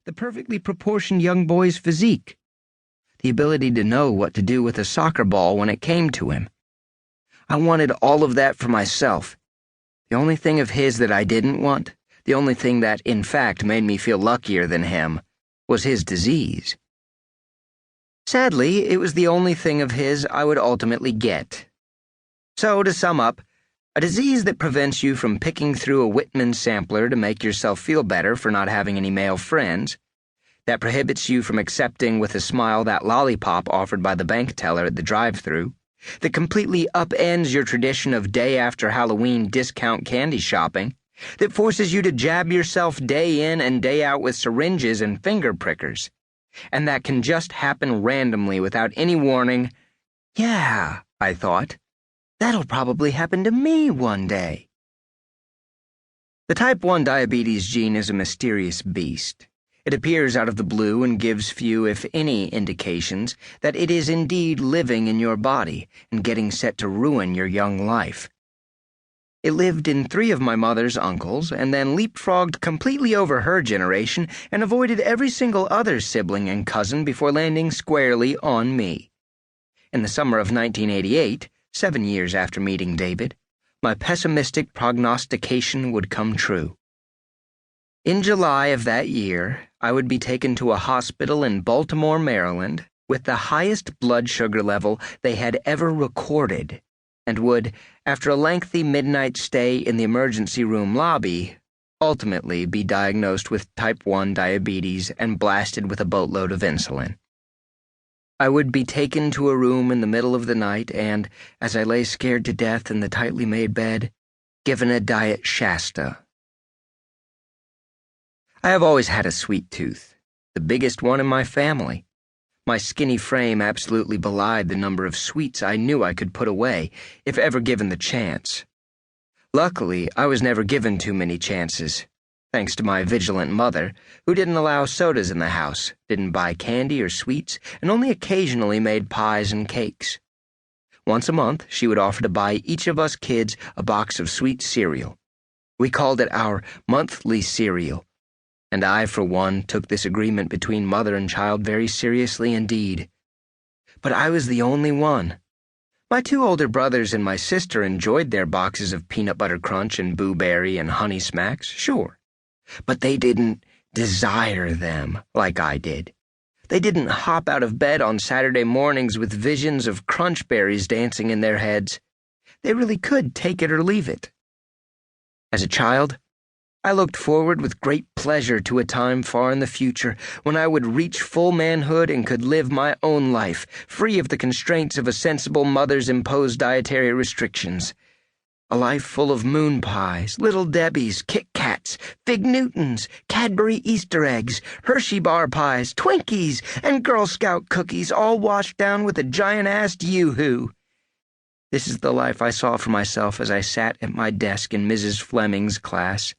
the perfectly proportioned young boy's physique, the ability to know what to do with a soccer ball when it came to him. I wanted all of that for myself. The only thing of his that I didn't want, the only thing that, in fact, made me feel luckier than him, was his disease. Sadly, it was the only thing of his I would ultimately get. So, to sum up, a disease that prevents you from picking through a Whitman sampler to make yourself feel better for not having any male friends, that prohibits you from accepting with a smile that lollipop offered by the bank teller at the drive-thru, that completely upends your tradition of day after Halloween discount candy shopping, that forces you to jab yourself day in and day out with syringes and finger prickers, and that can just happen randomly without any warning. Yeah, I thought, that'll probably happen to me one day. The type 1 diabetes gene is a mysterious beast. It appears out of the blue and gives few, if any, indications that it is indeed living in your body and getting set to ruin your young life. It lived in 3 of my mother's uncles and then leapfrogged completely over her generation and avoided every single other sibling and cousin before landing squarely on me. In the summer of 1988, 7 years after meeting David, my pessimistic prognostication would come true. In July of that year, I would be taken to a hospital in Baltimore, Maryland, with the highest blood sugar level they had ever recorded, and would, after a lengthy midnight stay in the emergency room lobby, ultimately be diagnosed with type 1 diabetes and blasted with a boatload of insulin. I would be taken to a room in the middle of the night and, as I lay scared to death in the tightly made bed, given a diet Shasta. I have always had a sweet tooth, the biggest one in my family. My skinny frame absolutely belied the number of sweets I knew I could put away, if ever given the chance. Luckily, I was never given too many chances, thanks to my vigilant mother, who didn't allow sodas in the house, didn't buy candy or sweets, and only occasionally made pies and cakes. Once a month, she would offer to buy each of us kids a box of sweet cereal. We called it our monthly cereal, and I, for one, took this agreement between mother and child very seriously indeed. But I was the only one. My 2 older brothers and my sister enjoyed their boxes of peanut butter crunch and Boo Berry and Honey Smacks, sure. But they didn't desire them like I did. They didn't hop out of bed on Saturday mornings with visions of crunch berries dancing in their heads. They really could take it or leave it. As a child, I looked forward with great pleasure to a time far in the future when I would reach full manhood and could live my own life, free of the constraints of a sensible mother's imposed dietary restrictions. A life full of moon pies, Little Debbies, Kit Kats, Fig Newtons, Cadbury Easter eggs, Hershey bar pies, Twinkies, and Girl Scout cookies, all washed down with a giant-assed yoo-hoo. This is the life I saw for myself as I sat at my desk in Mrs. Fleming's class,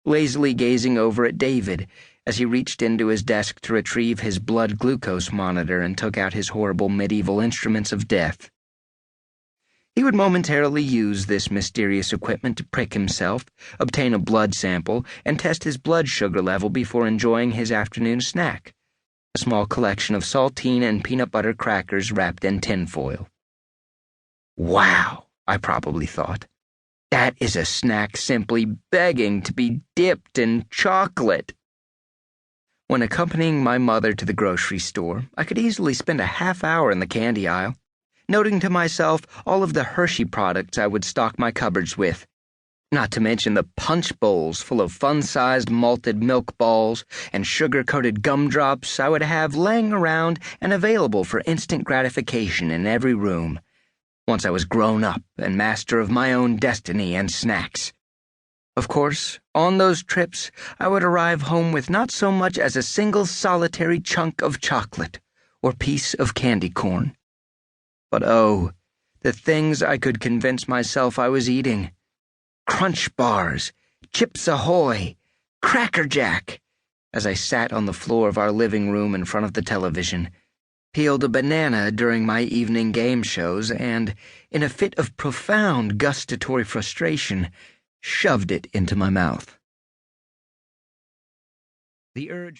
lazily gazing over at David as he reached into his desk to retrieve his blood glucose monitor and took out his horrible medieval instruments of death. He would momentarily use this mysterious equipment to prick himself, obtain a blood sample, and test his blood sugar level before enjoying his afternoon snack, a small collection of saltine and peanut butter crackers wrapped in tinfoil. Wow, I probably thought. That is a snack simply begging to be dipped in chocolate. When accompanying my mother to the grocery store, I could easily spend a half hour in the candy aisle, noting to myself all of the Hershey products I would stock my cupboards with, not to mention the punch bowls full of fun-sized malted milk balls and sugar-coated gumdrops I would have laying around and available for instant gratification in every room, once I was grown up and master of my own destiny and snacks. Of course, on those trips, I would arrive home with not so much as a single solitary chunk of chocolate or piece of candy corn. But oh, the things I could convince myself I was eating. Crunch bars, Chips Ahoy, Cracker Jack, as I sat on the floor of our living room in front of the television, peeled a banana during my evening game shows, and, in a fit of profound gustatory frustration, shoved it into my mouth. The urge